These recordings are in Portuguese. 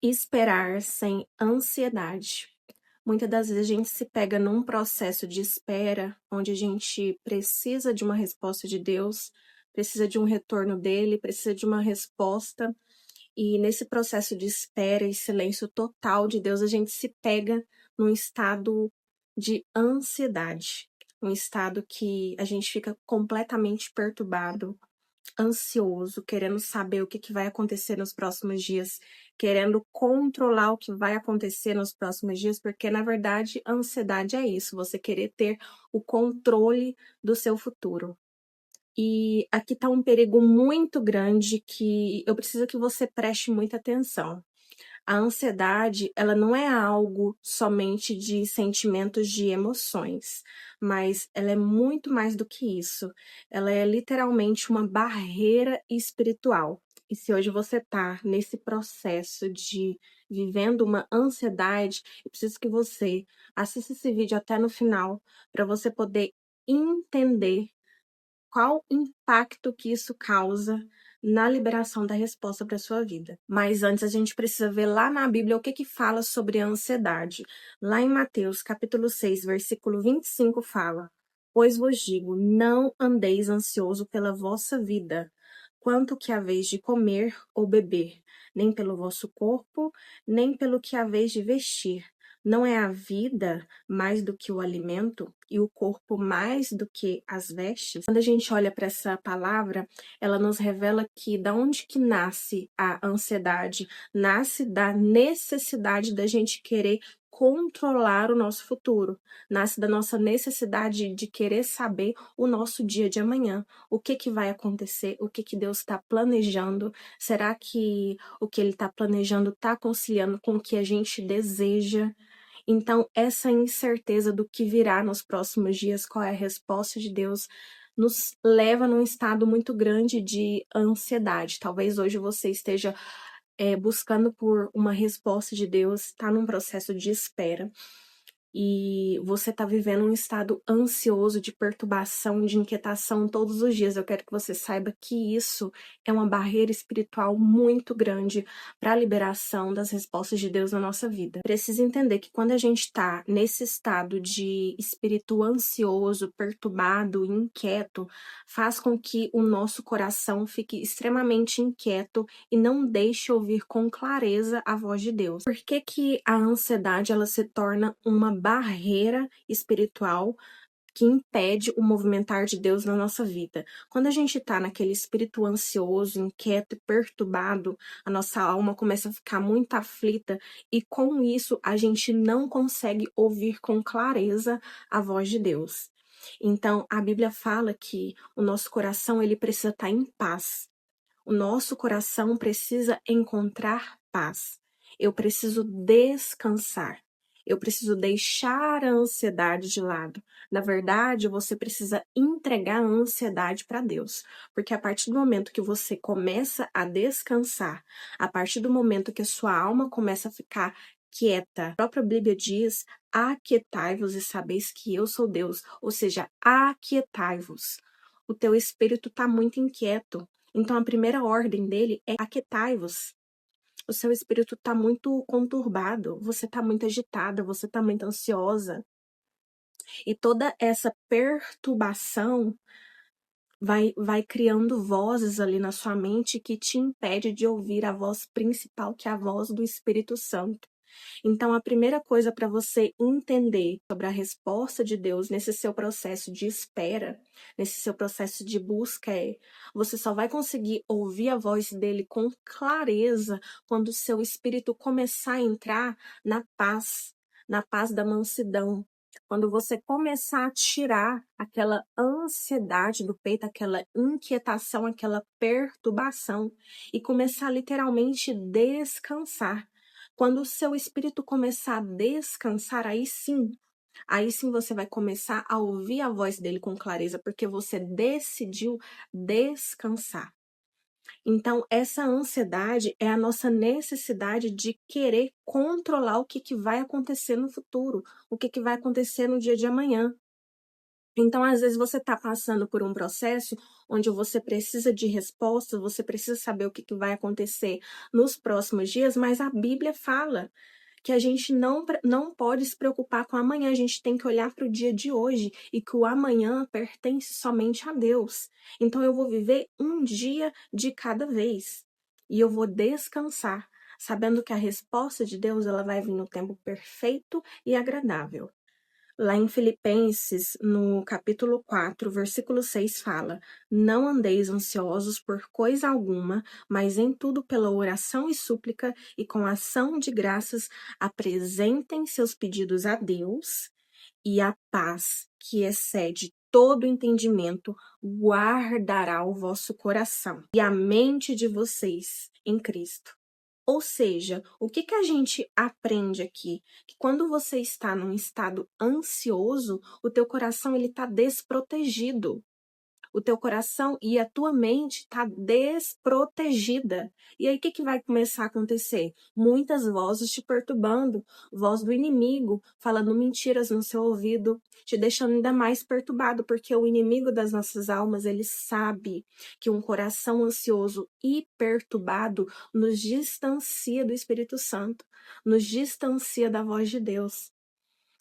Esperar sem ansiedade. Muitas das vezes a gente se pega num processo de espera, onde a gente precisa de uma resposta de Deus, precisa de um retorno dele, precisa de uma resposta, e nesse processo de espera e silêncio total de Deus, a gente se pega num estado de ansiedade, um estado que a gente fica completamente perturbado, ansioso, querendo saber o que vai acontecer nos próximos dias, querendo controlar o que vai acontecer nos próximos dias, porque na verdade a ansiedade é isso, você querer ter o controle do seu futuro. E aqui está um perigo muito grande que eu preciso que você preste muita atenção. A ansiedade, ela não é algo somente de sentimentos, de emoções, mas ela é muito mais do que isso. Ela é literalmente uma barreira espiritual. E se hoje você está nesse processo de vivendo uma ansiedade, eu preciso que você assista esse vídeo até no final para você poder entender qual impacto que isso causa na liberação da resposta para sua vida. Mas antes a gente precisa ver lá na Bíblia o que fala sobre a ansiedade. Lá em Mateus, capítulo 6, versículo 25 fala: Pois vos digo, não andeis ansioso pela vossa vida, quanto que haveis de comer ou beber, nem pelo vosso corpo, nem pelo que haveis de vestir. Não é a vida mais do que o alimento e o corpo mais do que as vestes? Quando a gente olha para essa palavra, ela nos revela que da onde que nasce a ansiedade? Nasce da necessidade da gente querer controlar o nosso futuro. Nasce da nossa necessidade de querer saber o nosso dia de amanhã. O que vai acontecer? O que Deus está planejando? Será que o que Ele está planejando está conciliando com o que a gente deseja? Então, essa incerteza do que virá nos próximos dias, qual é a resposta de Deus, nos leva num estado muito grande de ansiedade. Talvez hoje você esteja buscando por uma resposta de Deus, está num processo de espera. E você está vivendo um estado ansioso, de perturbação, de inquietação todos os dias. Eu quero que você saiba que isso é uma barreira espiritual muito grande para a liberação das respostas de Deus na nossa vida. Precisa entender que quando a gente está nesse estado de espírito ansioso, perturbado, inquieto, faz com que o nosso coração fique extremamente inquieto e não deixe ouvir com clareza a voz de Deus. Por que a ansiedade ela se torna uma barreira espiritual que impede o movimentar de Deus na nossa vida? Quando a gente está naquele espírito ansioso, inquieto e perturbado, a nossa alma começa a ficar muito aflita e com isso a gente não consegue ouvir com clareza a voz de Deus. Então, a Bíblia fala que o nosso coração ele precisa estar em paz. O nosso coração precisa encontrar paz. Eu preciso descansar. Eu preciso deixar a ansiedade de lado. Na verdade, você precisa entregar a ansiedade para Deus. Porque a partir do momento que você começa a descansar, a partir do momento que a sua alma começa a ficar quieta, a própria Bíblia diz: aquietai-vos e sabeis que eu sou Deus. Ou seja, aquietai-vos. O teu espírito está muito inquieto. Então, a primeira ordem dele é aquietai-vos. O seu espírito está muito conturbado, você está muito agitada, você está muito ansiosa. E toda essa perturbação vai criando vozes ali na sua mente que te impede de ouvir a voz principal, que é a voz do Espírito Santo. Então, a primeira coisa para você entender sobre a resposta de Deus nesse seu processo de espera, nesse seu processo de busca, você só vai conseguir ouvir a voz dele com clareza quando o seu espírito começar a entrar na paz da mansidão. Quando você começar a tirar aquela ansiedade do peito, aquela inquietação, aquela perturbação, e começar literalmente descansar. Quando o seu espírito começar a descansar, aí sim você vai começar a ouvir a voz dele com clareza, porque você decidiu descansar. Então, essa ansiedade é a nossa necessidade de querer controlar o que vai acontecer no futuro, o que vai acontecer no dia de amanhã. Então, às vezes, você está passando por um processo onde você precisa de respostas, você precisa saber o que vai acontecer nos próximos dias, mas a Bíblia fala que a gente não pode se preocupar com amanhã, a gente tem que olhar para o dia de hoje e que o amanhã pertence somente a Deus. Então eu vou viver um dia de cada vez e eu vou descansar, sabendo que a resposta de Deus ela vai vir no tempo perfeito e agradável. Lá em Filipenses, no capítulo 4, versículo 6, fala: Não andeis ansiosos por coisa alguma, mas em tudo pela oração e súplica e com ação de graças apresentem seus pedidos a Deus, e a paz, que excede todo entendimento, guardará o vosso coração e a mente de vocês em Cristo. Ou seja, o que a gente aprende aqui? Que quando você está num estado ansioso, o teu coração ele está desprotegido. O teu coração e a tua mente está desprotegida. E aí, o que vai começar a acontecer? Muitas vozes te perturbando, voz do inimigo, falando mentiras no seu ouvido, te deixando ainda mais perturbado, porque o inimigo das nossas almas, ele sabe que um coração ansioso e perturbado nos distancia do Espírito Santo, nos distancia da voz de Deus.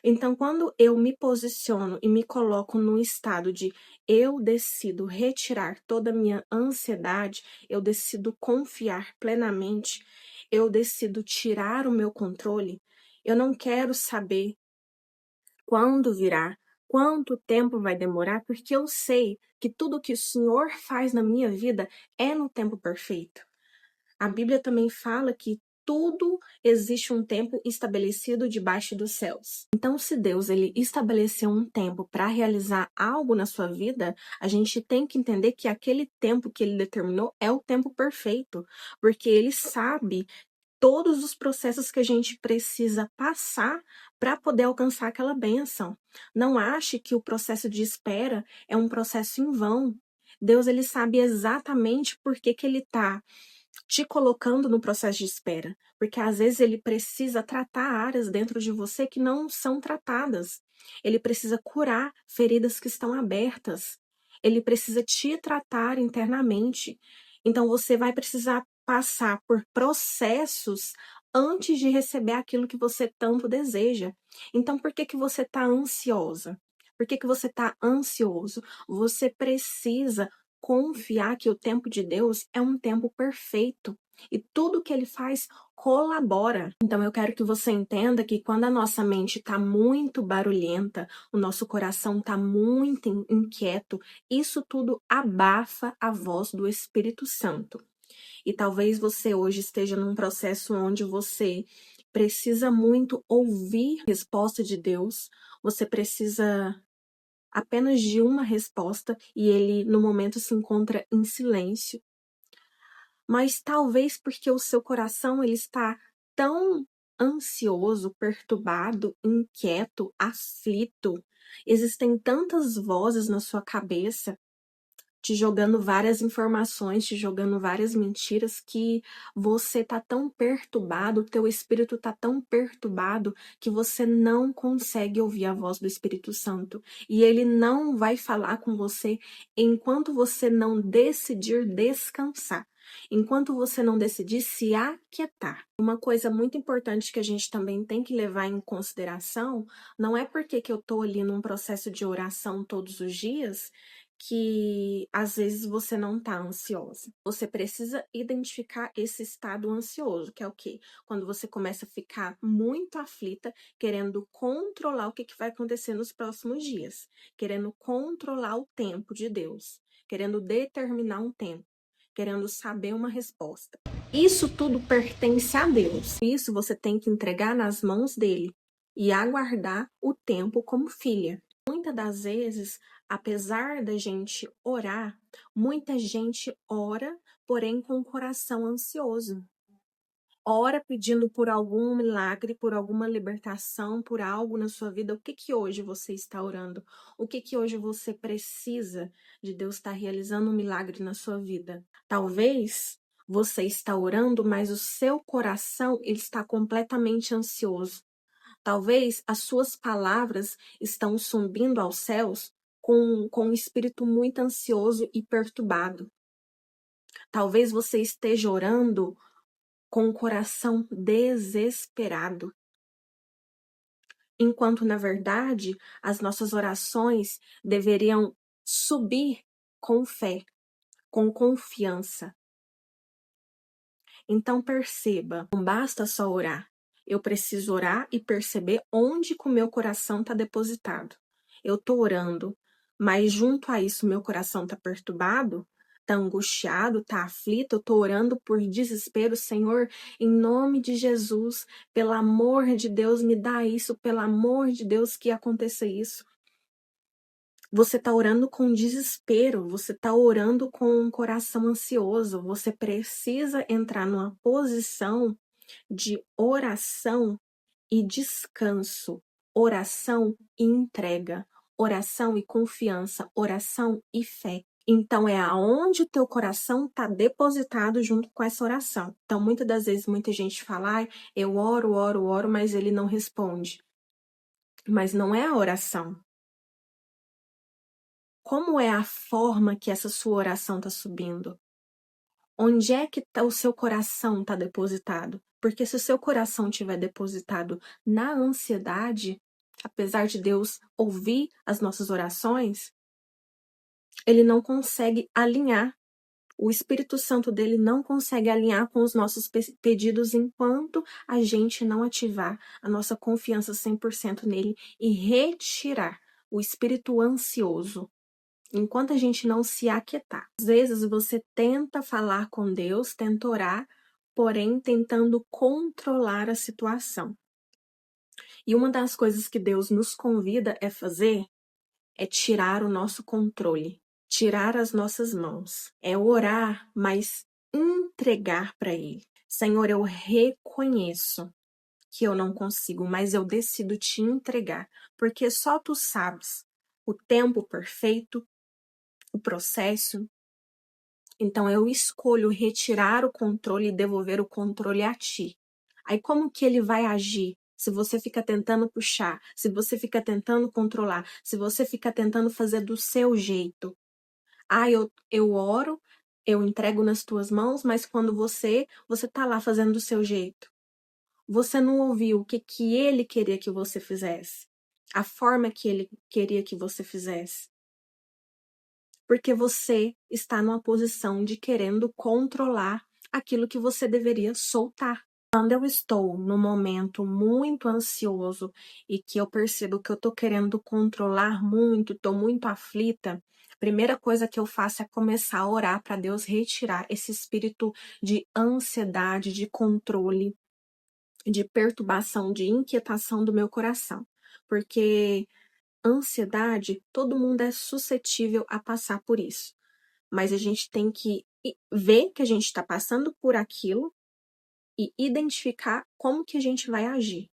Então, quando eu me posiciono e me coloco num estado de eu decido retirar toda a minha ansiedade, eu decido confiar plenamente, eu decido tirar o meu controle, eu não quero saber quando virá, quanto tempo vai demorar, porque eu sei que tudo que o Senhor faz na minha vida é no tempo perfeito. A Bíblia também fala que tudo existe um tempo estabelecido debaixo dos céus. Então, se Deus ele estabeleceu um tempo para realizar algo na sua vida, a gente tem que entender que aquele tempo que ele determinou é o tempo perfeito, porque ele sabe todos os processos que a gente precisa passar para poder alcançar aquela bênção. Não ache que o processo de espera é um processo em vão. Deus ele sabe exatamente por que ele está te colocando no processo de espera, porque às vezes ele precisa tratar áreas dentro de você que não são tratadas. Ele precisa curar feridas que estão abertas. Ele precisa te tratar internamente. Então você vai precisar passar por processos antes de receber aquilo que você tanto deseja. Então por que você está ansiosa? Por que você está ansioso? Você precisa confiar que o tempo de Deus é um tempo perfeito e tudo que ele faz colabora. Então eu quero que você entenda que quando a nossa mente está muito barulhenta, o nosso coração está muito inquieto, isso tudo abafa a voz do Espírito Santo. E talvez você hoje esteja num processo onde você precisa muito ouvir a resposta de Deus, você precisa apenas de uma resposta e ele no momento se encontra em silêncio. Mas talvez porque o seu coração ele está tão ansioso, perturbado, inquieto, aflito. Existem tantas vozes na sua cabeça te jogando várias informações, te jogando várias mentiras, que você tá tão perturbado, o teu espírito tá tão perturbado que você não consegue ouvir a voz do Espírito Santo. E ele não vai falar com você enquanto você não decidir descansar. Enquanto você não decidir se aquietar. Uma coisa muito importante que a gente também tem que levar em consideração, não é porque que eu tô ali num processo de oração todos os dias, que às vezes você não está ansiosa. Você precisa identificar esse estado ansioso, que é o quê? Quando você começa a ficar muito aflita, querendo controlar o que vai acontecer nos próximos dias, querendo controlar o tempo de Deus, querendo determinar um tempo, querendo saber uma resposta. Isso tudo pertence a Deus. Isso você tem que entregar nas mãos dele e aguardar o tempo como filha. Muitas das vezes, apesar da gente orar, muita gente ora, porém com o coração ansioso. Ora pedindo por algum milagre, por alguma libertação, por algo na sua vida. O que hoje você está orando? O que hoje você precisa de Deus estar realizando um milagre na sua vida? Talvez você está orando, mas o seu coração ele está completamente ansioso. Talvez as suas palavras estão subindo aos céus com um espírito muito ansioso e perturbado. Talvez você esteja orando com o coração desesperado, enquanto, na verdade, as nossas orações deveriam subir com fé, com confiança. Então perceba, não basta só orar. Eu preciso orar e perceber onde que o meu coração está depositado. Eu estou orando, mas junto a isso meu coração está perturbado, está angustiado, está aflito, eu estou orando por desespero. Senhor, em nome de Jesus, pelo amor de Deus, me dá isso, pelo amor de Deus, que aconteça isso. Você está orando com desespero, você está orando com um coração ansioso, você precisa entrar numa posição de oração e descanso, oração e entrega, oração e confiança, oração e fé. Então é aonde o teu coração está depositado junto com essa oração. Então muitas das vezes muita gente fala, eu oro, oro, oro, mas ele não responde. Mas não é a oração. Como é a forma que essa sua oração está subindo? Onde é que o seu coração está depositado? Porque se o seu coração estiver depositado na ansiedade, apesar de Deus ouvir as nossas orações, ele não consegue alinhar. O Espírito Santo dele não consegue alinhar com os nossos pedidos enquanto a gente não ativar a nossa confiança 100% nele e retirar o espírito ansioso. Enquanto a gente não se aquietar. Às vezes você tenta falar com Deus, tenta orar, porém tentando controlar a situação. E uma das coisas que Deus nos convida a fazer é tirar o nosso controle, tirar as nossas mãos. É orar, mas entregar para Ele. Senhor, eu reconheço que eu não consigo, mas eu decido te entregar, porque só tu sabes o tempo perfeito, o processo. Então eu escolho retirar o controle e devolver o controle a ti. Aí como que ele vai agir? Se você fica tentando puxar, se você fica tentando controlar, se você fica tentando fazer do seu jeito. Eu oro, eu entrego nas tuas mãos, mas quando você tá lá fazendo do seu jeito. Você não ouviu o que ele queria que você fizesse. A forma que ele queria que você fizesse. Porque você está numa posição de querendo controlar aquilo que você deveria soltar. Quando eu estou num momento muito ansioso e que eu percebo que eu estou querendo controlar muito, estou muito aflita, a primeira coisa que eu faço é começar a orar para Deus retirar esse espírito de ansiedade, de controle, de perturbação, de inquietação do meu coração. Porque ansiedade, todo mundo é suscetível a passar por isso. Mas a gente tem que ver que a gente está passando por aquilo e identificar como que a gente vai agir.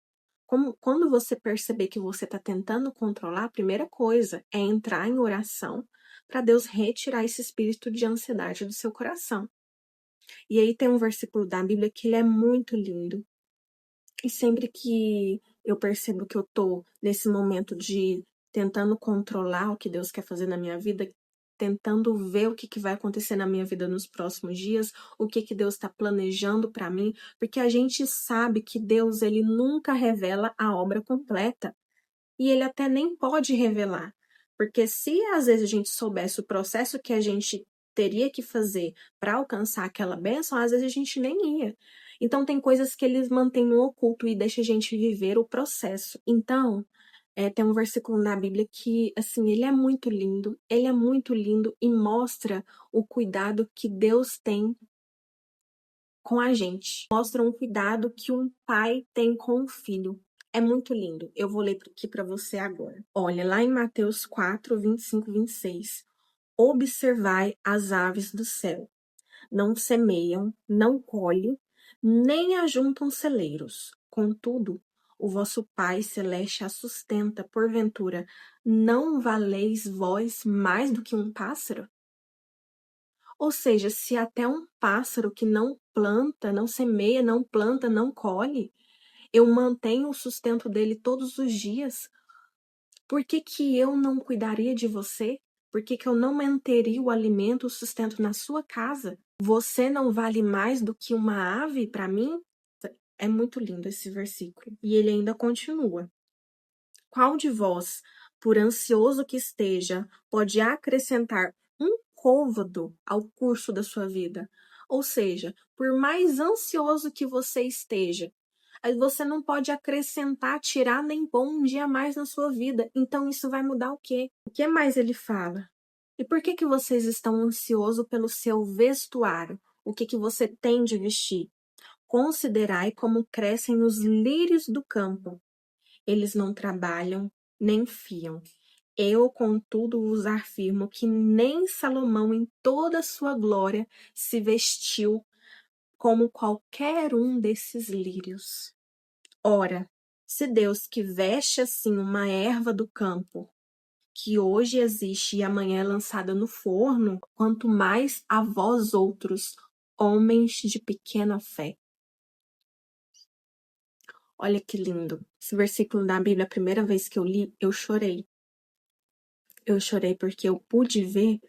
Quando você perceber que você está tentando controlar, a primeira coisa é entrar em oração para Deus retirar esse espírito de ansiedade do seu coração. E aí tem um versículo da Bíblia que ele é muito lindo. E sempre que eu percebo que eu tô nesse momento de tentando controlar o que Deus quer fazer na minha vida, tentando ver o que vai acontecer na minha vida nos próximos dias, o que Deus está planejando para mim, porque a gente sabe que Deus ele nunca revela a obra completa. E ele até nem pode revelar, porque se às vezes a gente soubesse o processo que a gente teria que fazer para alcançar aquela bênção, às vezes a gente nem ia. Então tem coisas que eles mantêm no oculto e deixam a gente viver o processo. Então, tem um versículo na Bíblia que, assim, ele é muito lindo e mostra o cuidado que Deus tem com a gente. Mostra um cuidado que um pai tem com o filho. É muito lindo. Eu vou ler aqui para você agora. Olha, lá em Mateus 4, 25, 26. Observai as aves do céu. Não semeiam, não colhem, nem ajuntam celeiros. Contudo, o vosso Pai Celeste a sustenta. Porventura, não valeis vós mais do que um pássaro? Ou seja, se até um pássaro que não planta, não semeia, não planta, não colhe, eu mantenho o sustento dele todos os dias, Por que que eu não cuidaria de você? Por que que eu não manteria o alimento, o sustento na sua casa? Você não vale mais do que uma ave para mim? É muito lindo esse versículo. E ele ainda continua. Qual de vós, por ansioso que esteja, pode acrescentar um côvado ao curso da sua vida? Ou seja, por mais ansioso que você esteja, aí você não pode acrescentar, tirar nem pôr um dia a mais na sua vida. Então isso vai mudar o quê? O que mais ele fala? E por que que vocês estão ansiosos pelo seu vestuário? O que que você tem de vestir? Considerai como crescem os lírios do campo. Eles não trabalham, nem fiam. Eu, contudo, vos afirmo que nem Salomão, em toda a sua glória, se vestiu como qualquer um desses lírios. Ora, se Deus que veste assim uma erva do campo, que hoje existe e amanhã é lançada no forno, quanto mais a vós outros, homens de pequena fé. Olha que lindo. Esse versículo da Bíblia, a primeira vez que eu li, eu chorei. Eu chorei porque eu pude ver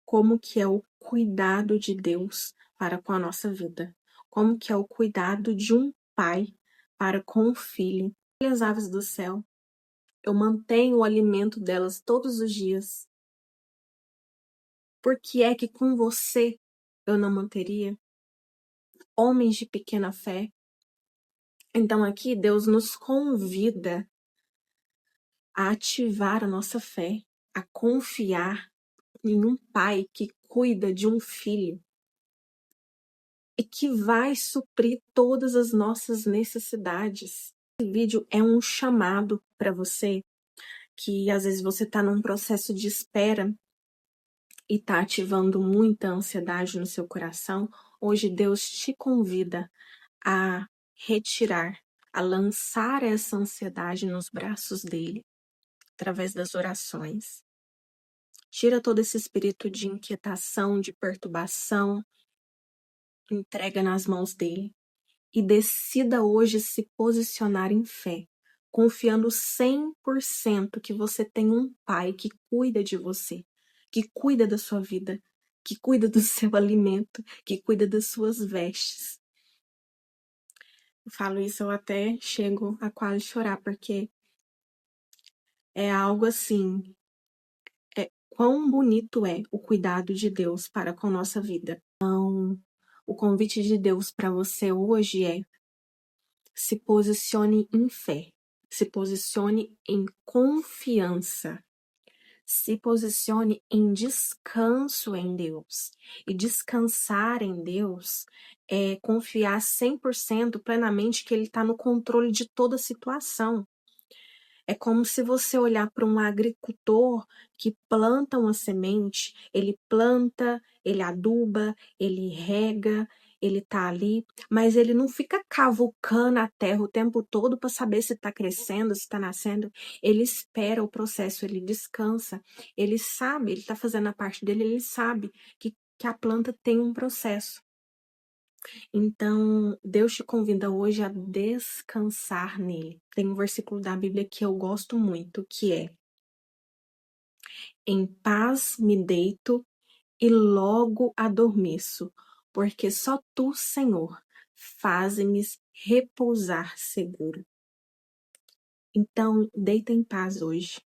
como que é o cuidado de Deus para com a nossa vida. Como que é o cuidado de um pai para com o filho. Olha as aves do céu. Eu mantenho o alimento delas todos os dias. Por que é que com você eu não manteria? Homens de pequena fé. Então aqui Deus nos convida a ativar a nossa fé, a confiar em um pai que cuida de um filho e que vai suprir todas as nossas necessidades. Esse vídeo é um chamado para você que às vezes você está num processo de espera e está ativando muita ansiedade no seu coração. Hoje Deus te convida a retirar, a lançar essa ansiedade nos braços dele através das orações. Tira todo esse espírito de inquietação, de perturbação, entrega nas mãos dele e decida hoje se posicionar em fé, confiando 100% que você tem um pai que cuida de você, que cuida da sua vida, que cuida do seu alimento, que cuida das suas vestes. Eu falo isso, eu até chego a quase chorar, porque é algo assim, quão bonito é o cuidado de Deus para com a nossa vida. Então, o convite de Deus para você hoje é: se posicione em fé, se posicione em confiança, se posicione em descanso em Deus. E descansar em Deus é confiar 100% plenamente que Ele está no controle de toda a situação. É como se você olhar para um agricultor que planta uma semente, ele planta, ele aduba, ele rega, ele tá ali, mas ele não fica cavucando a terra o tempo todo para saber se está crescendo, se está nascendo. Ele espera o processo, ele descansa, ele sabe, ele está fazendo a parte dele, ele sabe que a planta tem um processo. Então, Deus te convida hoje a descansar nele. Tem um versículo da Bíblia que eu gosto muito, que é: em paz me deito e logo adormeço, porque só tu, Senhor, fazes-me repousar seguro. Então, deita em paz hoje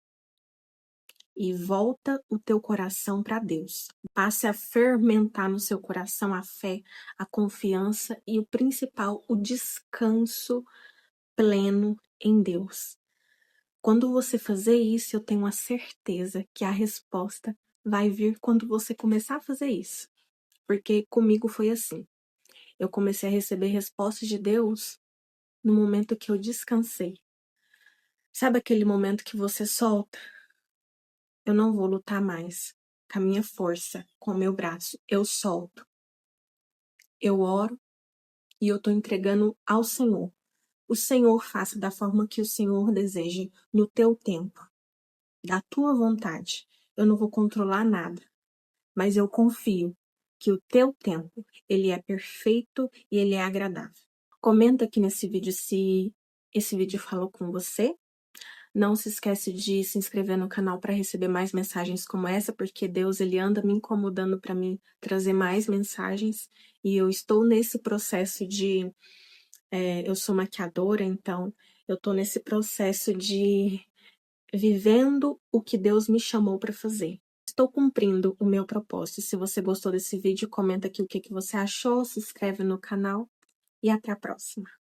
e volta o teu coração para Deus. Passe a fermentar no seu coração a fé, a confiança e o principal, o descanso pleno em Deus. Quando você fazer isso, eu tenho a certeza que a resposta vai vir quando você começar a fazer isso. Porque comigo foi assim. Eu comecei a receber respostas de Deus no momento que eu descansei. Sabe aquele momento que você solta? Eu não vou lutar mais com a minha força, com o meu braço. Eu solto. Eu oro e eu estou entregando ao Senhor. O Senhor faça da forma que o Senhor deseje, no teu tempo, da tua vontade. Eu não vou controlar nada, mas eu confio que o teu tempo, ele é perfeito e ele é agradável. Comenta aqui nesse vídeo se esse vídeo falou com você. Não se esquece de se inscrever no canal para receber mais mensagens como essa, porque Deus ele anda me incomodando para mim trazer mais mensagens, e eu estou nesse processo de eu sou maquiadora, então eu estou nesse processo de vivendo o que Deus me chamou para fazer. Estou cumprindo o meu propósito. Se você gostou desse vídeo, comenta aqui o que você achou, se inscreve no canal e até a próxima.